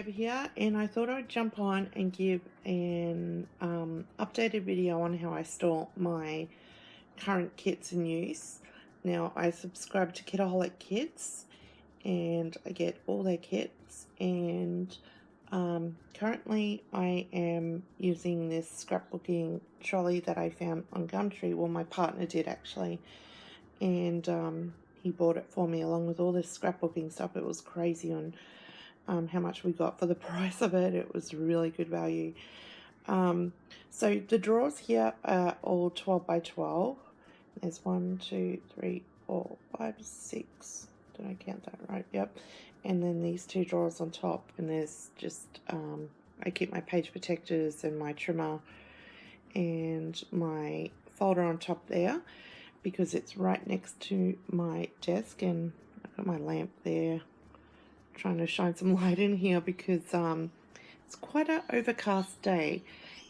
Deb here, and I thought I'd jump on and give an updated video on how I store my current kits in use. Now, I subscribe to Kitaholic Kits and I get all their kits, and currently I am using this scrapbooking trolley that I found on Gumtree. Well, my partner did actually, and he bought it for me along with all this scrapbooking stuff. It was crazy on how much we got for the price of it. It was really good value. So the drawers here are all 12 by 12. There's 1, 2, 3, 4, 5, 6. Did I count that right? Yep. And then these two drawers on top, and there's just I keep my page protectors and my trimmer and my folder on top there because it's right next to my desk, and I've got my lamp there trying to shine some light in here because it's quite an overcast day,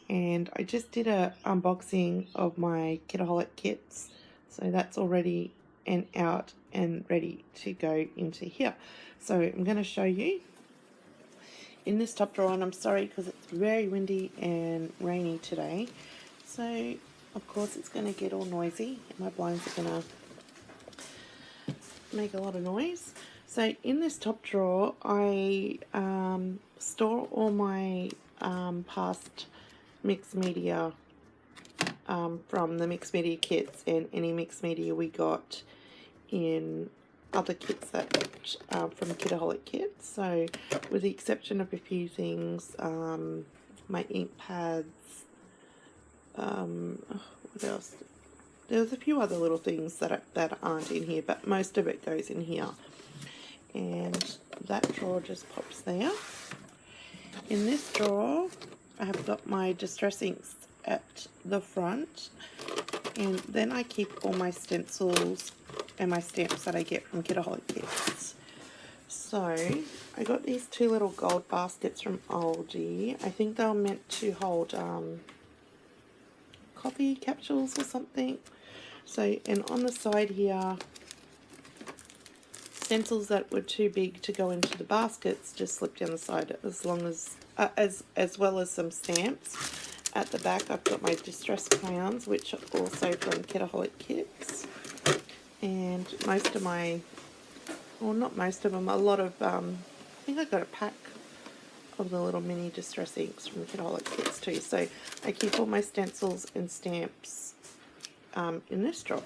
and I just did a unboxing of my Kitaholic kits, so that's already and out and ready to go into here. So I'm going to show you in this top drawer, and I'm sorry because it's very windy and rainy today, so of course it's going to get all noisy and my blinds are going to make a lot of noise. So in this top drawer, I store all my past mixed media from the mixed media kits and any mixed media we got in other kits that from Kitaholic Kits. So with the exception of a few things, my ink pads, what else? There's a few other little things that aren't in here, but most of it goes in here. And that drawer just pops there. In this drawer, I have got my distress inks at the front, and then I keep all my stencils and my stamps that I get from Kitaholic Kits. So I got these two little gold baskets from Aldi. I think they were meant to hold coffee capsules or something. So, and on the side here, stencils that were too big to go into the baskets just slipped down the side, as long as as well as some stamps. At the back I've got my distress crayons, which are also from Kitaholic Kits, and most of my, well, not most of them, a lot of I think I got a pack of the little mini distress inks from Kitaholic Kits too. So I keep all my stencils and stamps in this drawer.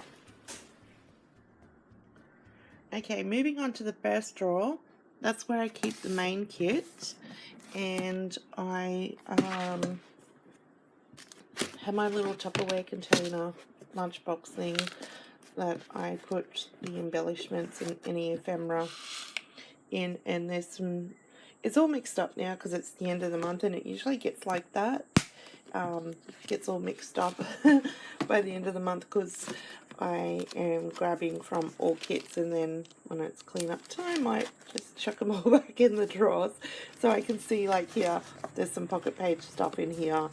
Okay, moving on to the first drawer, that's where I keep the main kit, and I have my little Tupperware container lunchbox thing that I put the embellishments and any ephemera in, and there's some, it's all mixed up now because it's the end of the month, and it usually gets like that, gets all mixed up by the end of the month because I am grabbing from all kits, and then when it's clean up time I just chuck them all back in the drawers. So I can see, like here, there's some pocket page stuff in here.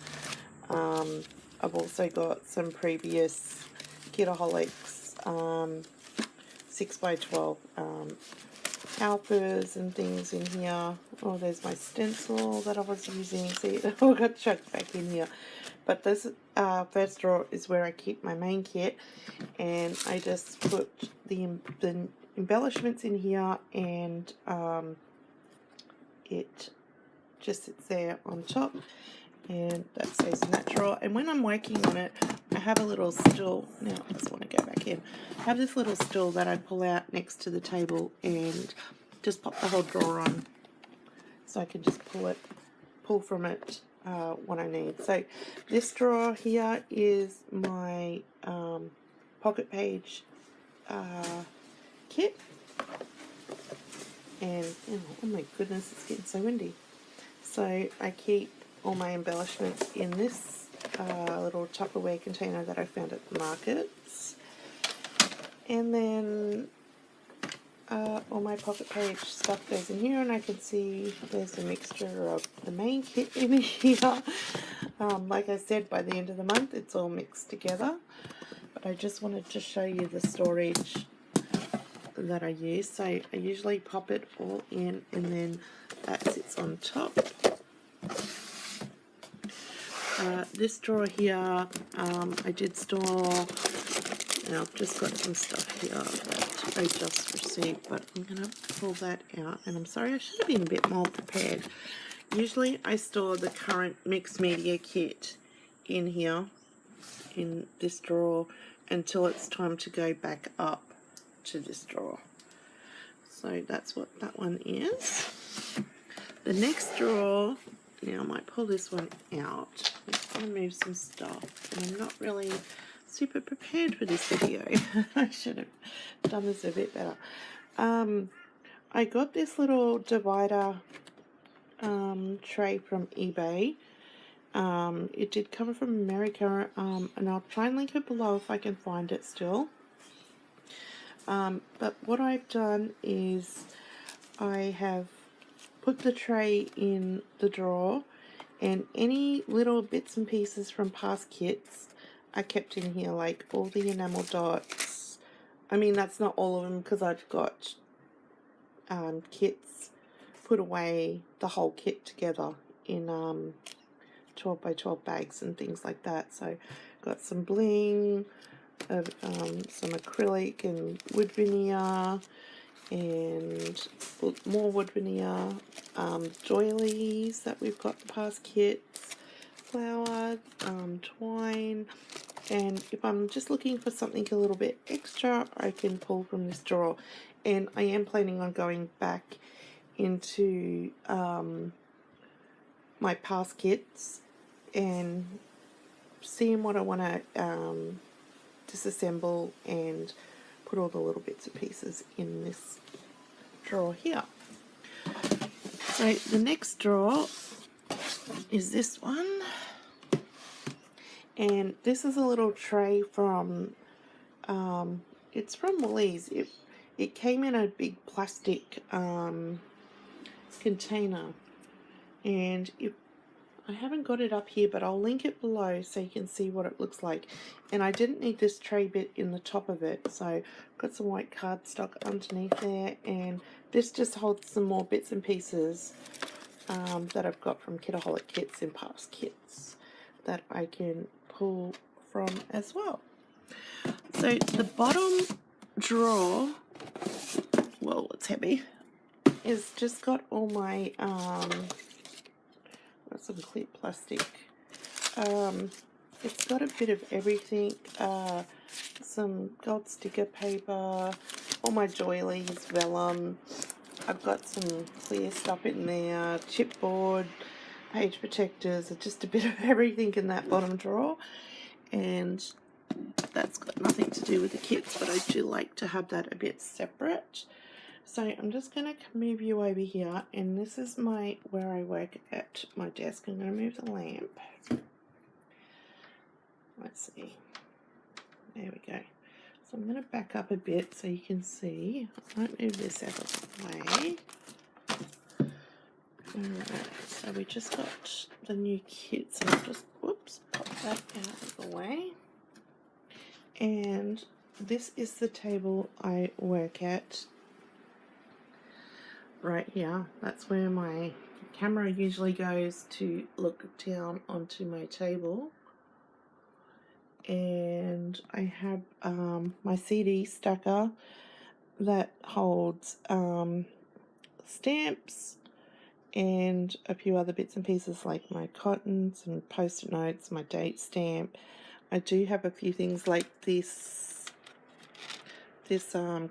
I've also got some previous Kitaholics 6x12 calipers and things in here. Oh, there's my stencil that I was using. See, it all got chucked back in here. But this first drawer is where I keep my main kit, and I just put the embellishments in here, and it just sits there on top, and that stays in that drawer. And when I'm working on it, I have a little stool. Now I just want to go back in. I have this little stool that I pull out next to the table and just pop the whole drawer on, so I can just pull from it what I need. So this drawer here is my pocket page kit, and oh my goodness, it's getting so windy. So I keep all my embellishments in this little Tupperware container that I found at the markets, and then all my pocket page stuff goes in here, and I can see there's a mixture of the main kit in here. Like I said, by the end of the month it's all mixed together, but I just wanted to show you the storage that I use. So I usually pop it all in and then that sits on top. This drawer here, I did store, and I've just got some stuff here that I just received, but I'm going to pull that out. And I'm sorry, I should have been a bit more prepared. Usually I store the current mixed media kit in here, in this drawer, until it's time to go back up to this drawer. So that's what that one is. The next drawer, now I might pull this one out. Let's remove some stuff. And I'm not really super prepared for this video. I should have done this a bit better. I got this little divider tray from eBay. It did come from America, and I'll try and link it below if I can find it still. But what I've done is I have put the tray in the drawer, and any little bits and pieces from past kits are kept in here, like all the enamel dots. I mean, that's not all of them, because I've got kits put away, the whole kit together in 12 by 12 bags and things like that. So got some bling, some acrylic and wood veneer, and more wood veneer, doilies that we've got the past kits, flour, twine, and if I'm just looking for something a little bit extra, I can pull from this drawer. And I am planning on going back into my past kits and seeing what I want to disassemble and put all the little bits and pieces in this drawer here. So the next drawer is this one, and this is a little tray from it's from Woolies. It came in a big plastic container, and I haven't got it up here, but I'll link it below so you can see what it looks like. And I didn't need this tray bit in the top of it, so I've got some white cardstock underneath there, and this just holds some more bits and pieces that I've got from Kitaholic kits and past kits that I can pull from as well. So the bottom drawer, well, it's heavy, is just got all my some clear plastic. It's got a bit of everything, some gold sticker paper, all my doilies, vellum. I've got some clear stuff in there, chipboard, page protectors, just a bit of everything in that bottom drawer. And that's got nothing to do with the kits, but I do like to have that a bit separate. So I'm just going to move you over here, and this is where I work at my desk. I'm going to move the lamp. Let's see. There we go. So I'm going to back up a bit so you can see. I won't move this out of the way. Alright, so we just got the new kit, so I'll just, whoops, pop that out of the way. And this is the table I work at. Right here, that's where my camera usually goes to look down onto my table. And I have my CD stacker that holds stamps and a few other bits and pieces like my cottons and post-it notes, my date stamp. I do have a few things like this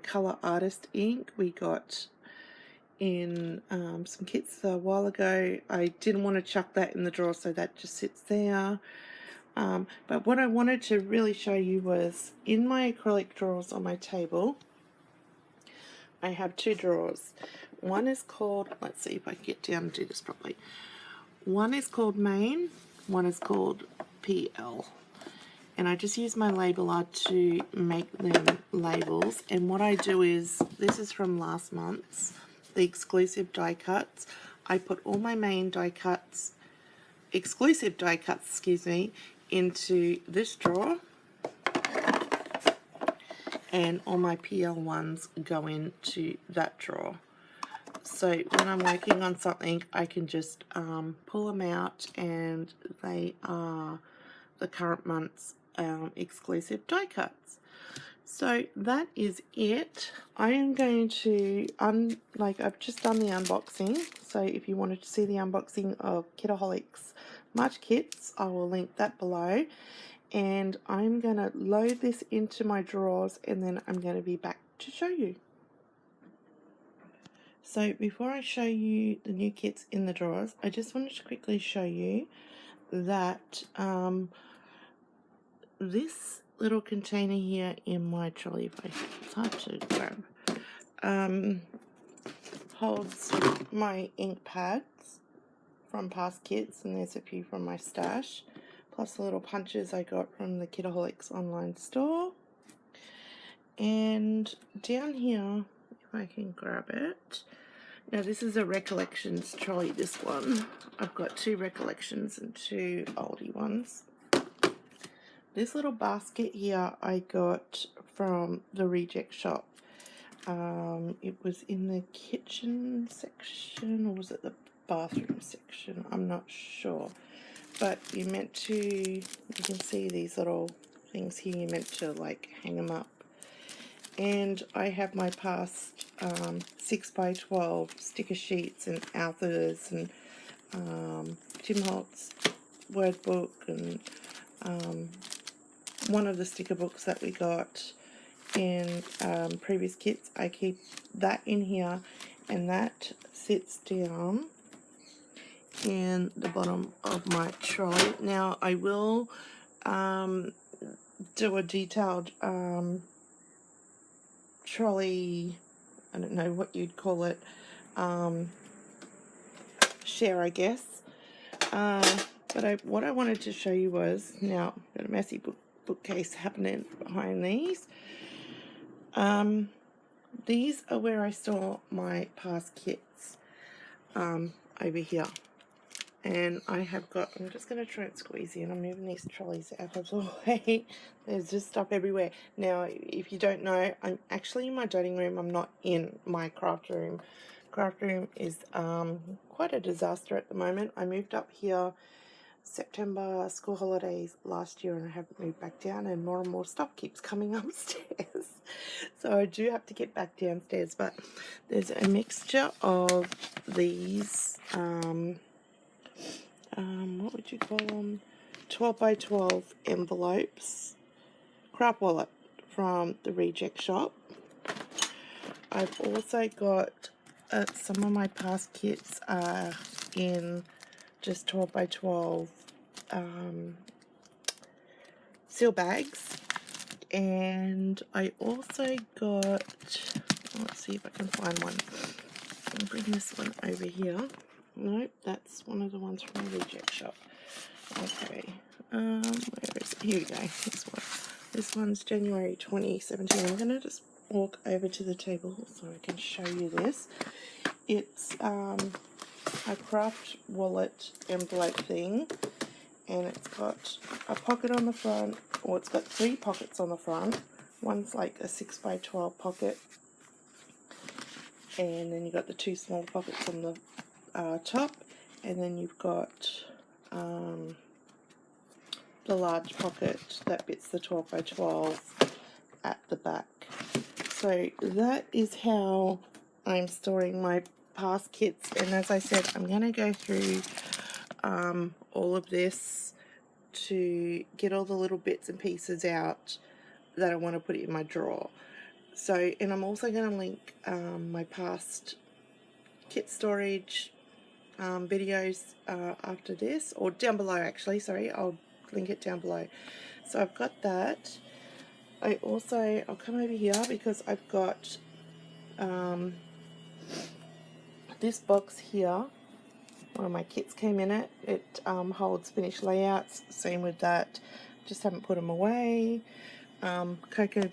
colour artist ink we got in some kits a while ago. I didn't want to chuck that in the drawer, so that just sits there. But what I wanted to really show you was in my acrylic drawers on my table, I have two drawers. One is called, let's see if I can get down and do this properly. One is called Main, one is called PL. And I just use my labeler to make them labels. And what I do is, this is from last month's, the exclusive die cuts. I put all my Main die cuts, exclusive die cuts, excuse me, into this drawer, and all my PL ones go into that drawer. So when I'm working on something, I can just pull them out, and they are the current month's exclusive die cuts. So that is it. I am going to, I've just done the unboxing. So if you wanted to see the unboxing of Kitaholic's March kits, I will link that below. And I'm going to load this into my drawers, and then I'm going to be back to show you. So before I show you the new kits in the drawers, I just wanted to quickly show you that this little container here in my trolley, it's hard to grab, holds my ink pads from past kits, and there's a few from my stash, plus the little punches I got from the Kitaholic's online store. And down here, if I can grab it, now this is a Recollections trolley, this one. I've got 2 Recollections and 2 Aldi ones. This little basket here I got from the reject shop. It was in the kitchen section, or was it the bathroom section? I'm not sure. But you can see these little things here, you're meant to like hang them up. And I have my past 6x12 sticker sheets and authors and Tim Holtz word book and one of the sticker books that we got in previous kits. I keep that in here, and that sits down in the bottom of my trolley. Now I will do a detailed trolley, I don't know what you'd call it, share, I guess. But what I wanted to show you was, now I've got a messy bookcase happening behind these. These are where I store my past kits, over here. And I have got, I'm just going to try and squeeze in. I'm moving these trolleys out of the way. There's just stuff everywhere. Now, if you don't know, I'm actually in my dining room. I'm not in my craft room. Craft room is quite a disaster at the moment. I moved up here September school holidays last year, and I haven't moved back down, and more stuff keeps coming upstairs. So I do have to get back downstairs. But there's a mixture of these what would you call them, 12x12 envelopes, craft wallet from the reject shop. I've also got some of my past kits are in just 12x12 seal bags. And I also got, let's see if I can find one. I'll bring this one over here. Nope, that's one of the ones from the reject shop. Okay, where is it? Here we go. This one's January 2017. I'm going to just walk over to the table so I can show you this. It's a craft wallet envelope thing, and it's got a pocket on the front, or it's got 3 pockets on the front. One's like a 6x12 pocket, and then you've got the 2 small pockets on the top, and then you've got the large pocket that fits the 12x12 at the back. So that is how I'm storing my past kits, and as I said, I'm going to go through all of this to get all the little bits and pieces out that I want to put in my drawer. So, and I'm also going to link my past kit storage videos after this, or down below actually, sorry, I'll link it down below. So I've got that. I'll come over here because I've got this box here. One of my kits came in it. It holds finished layouts. Same with that. Just haven't put them away. Cocoa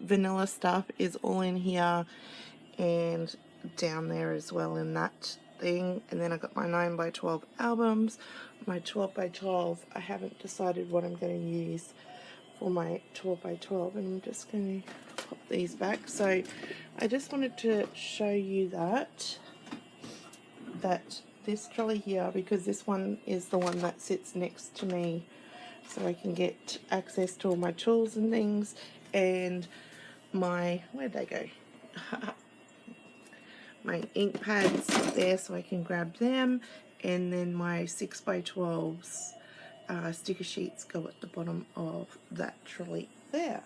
vanilla stuff is all in here, and down there as well in that thing. And then I got my 9x12 albums, my 12x12. I haven't decided what I'm going to use for my 12x12, and I'm just going to pop these back. So I just wanted to show you that this trolley here, because this one is the one that sits next to me, so I can get access to all my tools and things, and my, where'd they go? My ink pads there, so I can grab them, and then my 6x12s sticker sheets go at the bottom of that trolley there.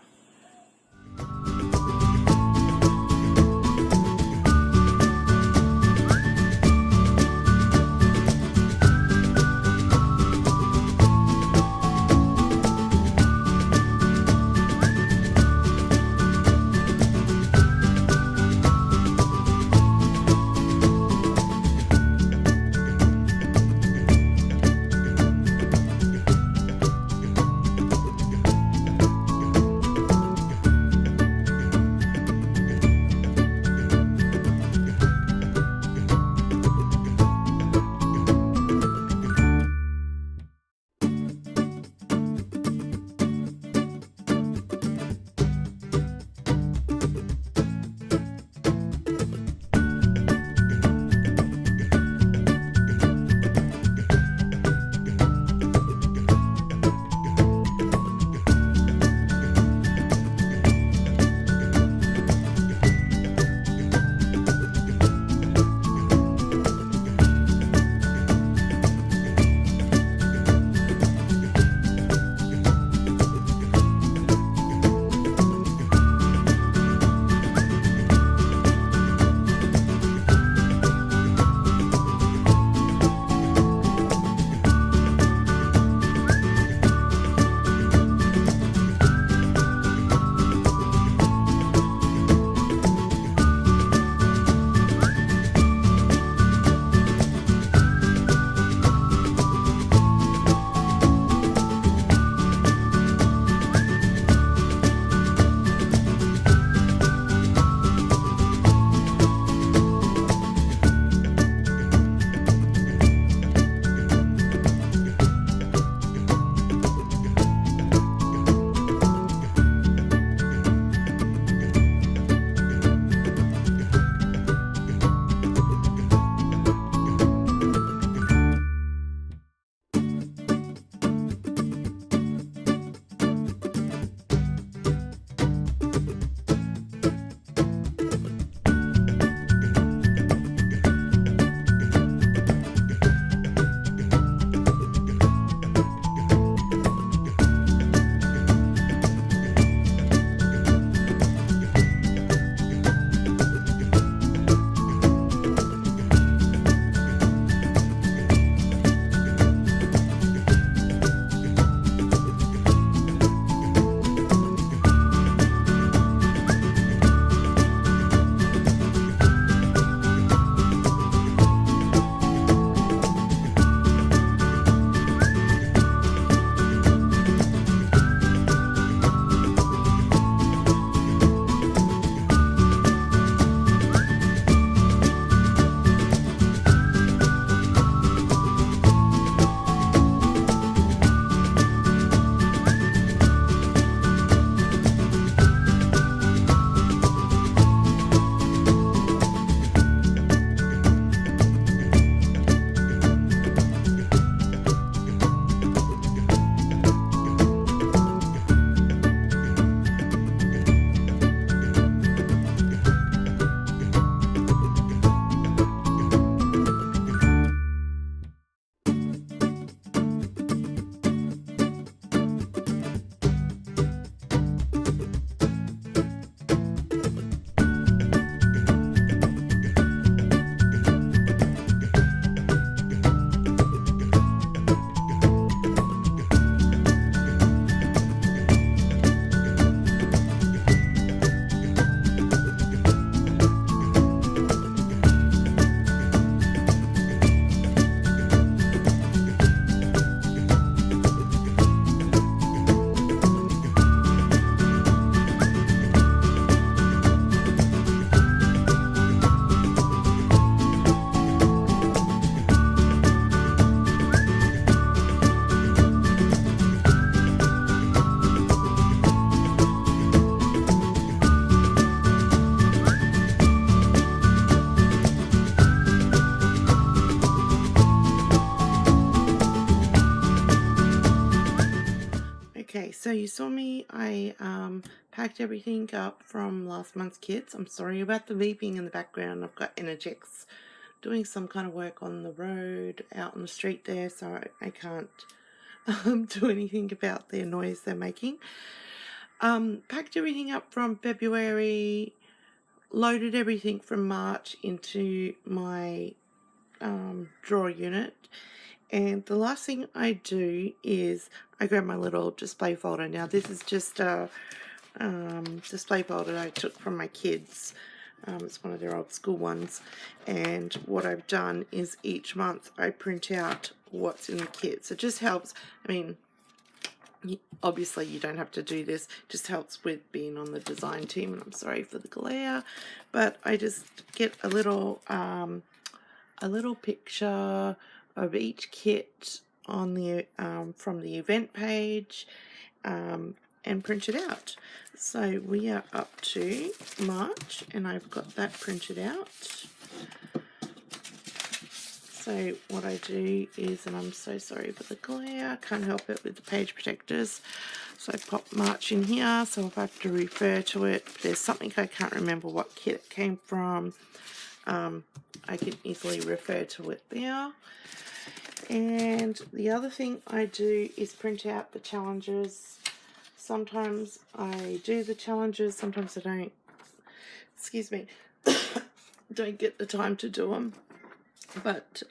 so you saw me, I packed everything up from last month's kits. I'm sorry about the beeping in the background. I've got Energex doing some kind of work on the road out on the street there, so I can't do anything about their noise they're making. Packed everything up from February, loaded everything from March into my drawer unit, and the last thing I do is I grab my little display folder. Now this is just a display folder I took from my kids. It's one of their old school ones, and what I've done is each month I print out what's in the kit. So it just helps. I mean, obviously you don't have to do this, it just helps with being on the design team, and I'm sorry for the glare, but I just get a little picture of each kit on the from the event page, and print it out. So we are up to March, and I've got that printed out. So what I do is, and I'm so sorry for the glare, can't help it with the page protectors, so I pop March in here, so if I have to refer to it, if there's something I can't remember what kit it came from, I can easily refer to it there. And the other thing I do is print out the challenges. Sometimes I do the challenges, sometimes I don't. Excuse me. Don't get the time to do them. But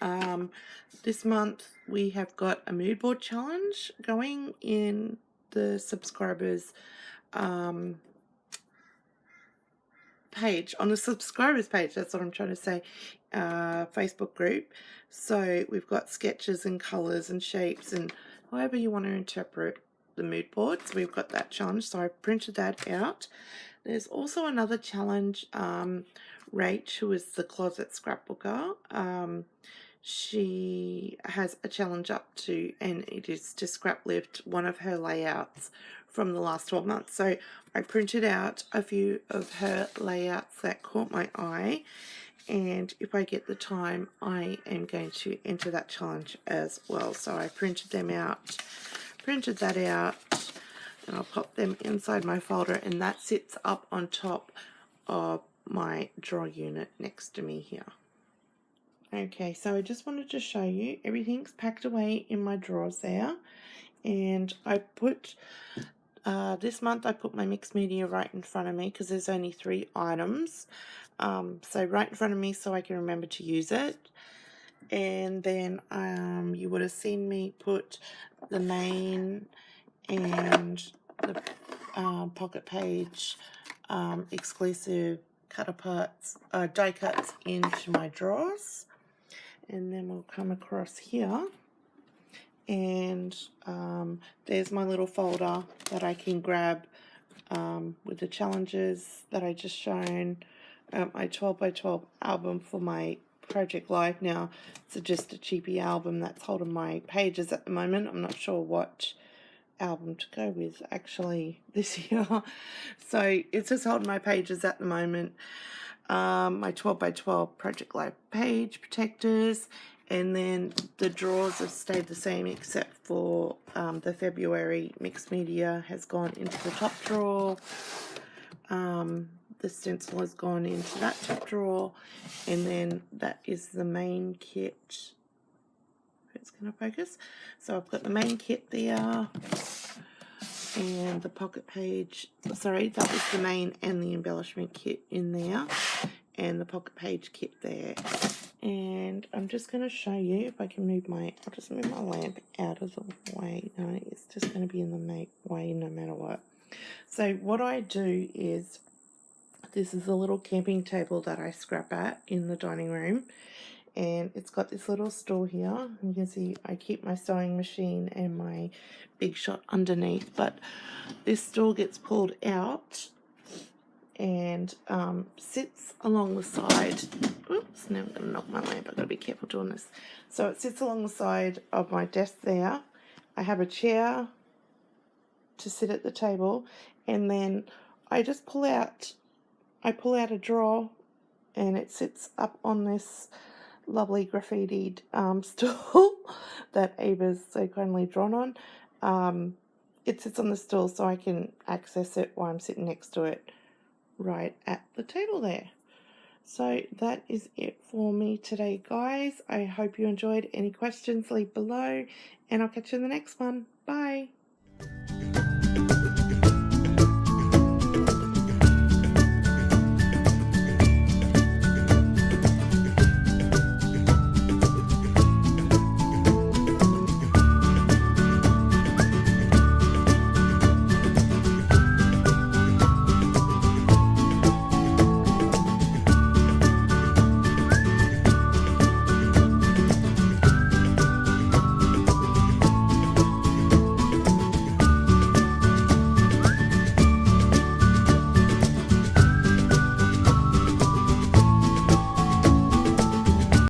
this month we have got a mood board challenge going in the subscribers page, on the subscribers page, that's what I'm trying to say, Facebook group. So we've got sketches and colours and shapes and however you want to interpret the mood board. So we've got that challenge, so I printed that out. There's also another challenge. Rach, who is the closet scrapbooker, she has a challenge up to, and it is to scrap lift one of her layouts from the last 12 months. So I printed out a few of her layouts that caught my eye, and if I get the time I am going to enter that challenge as well. So I printed them out, printed that out, and I'll pop them inside my folder, and that sits up on top of my drawer unit next to me here. Okay, so I just wanted to show you everything's packed away in my drawers there, and I put this month I put my mixed media right in front of me because there's only 3 items, so right in front of me so I can remember to use it. And then you would have seen me put the main and the pocket page exclusive cut aparts, die cuts into my drawers. And then we'll come across here, and there's my little folder that I can grab with the challenges that I just shown. My 12 by 12 album for my Project Life. Now it's just a cheapy album that's holding my pages at the moment. I'm not sure what album to go with actually this year, so it's just holding my pages at the moment. My 12 by 12 Project Life page protectors, and then the drawers have stayed the same except for the February mixed media has gone into the top drawer. The stencil has gone into that top drawer, and then that is the main kit. It's going to focus. So I've got the main kit there, and the pocket page, sorry, that was the main and the embellishment kit in there, and the pocket page kit there. And I'm just going to show you if I can move I'll just move my lamp out of the way. No, it's just going to be in the way no matter what. So what I do is, this is a little camping table that I scrap at in the dining room, and it's got this little stool here. You can see I keep my sewing machine and my Big Shot underneath, but this stool gets pulled out and sits along the side. Oops, now I'm going to knock my lamp. I've got to be careful doing this. So it sits along the side of my desk there. I have a chair to sit at the table, and then I just pull out a drawer, and it sits up on this lovely graffitied stool that Ava's so kindly drawn on. it sits on the stool so I can access it while I'm sitting next to it right at the table there. So that is it for me today, guys. I hope you enjoyed. Any questions, leave below, and I'll catch you in the next one.